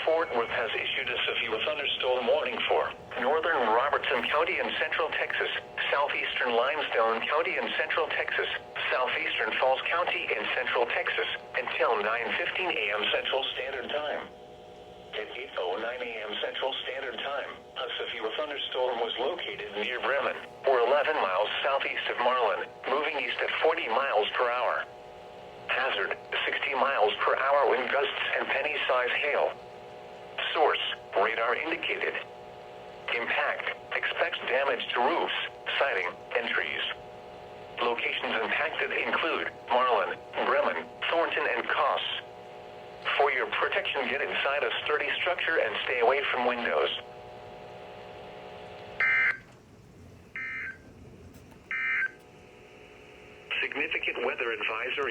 Fort Worth has issued a severe thunderstorm warning for northern Robertson County in central Texas, southeastern Limestone County in central Texas, southeastern Falls County in central Texas, until 9:15 a.m. Central Standard Time. At 8:09 a.m. Central Standard Time, a severe thunderstorm was located near Bremen, or 11 miles southeast of Marlin, moving east at 40 miles per hour. Hazard, 60 miles per hour wind gusts and penny-size hail. Source, radar indicated. Impact, expects damage to roofs, siding, and trees. Locations impacted include Marlin, Bremen, Thornton, and Koss. For your protection, get inside a sturdy structure and stay away from windows. Significant weather advisory.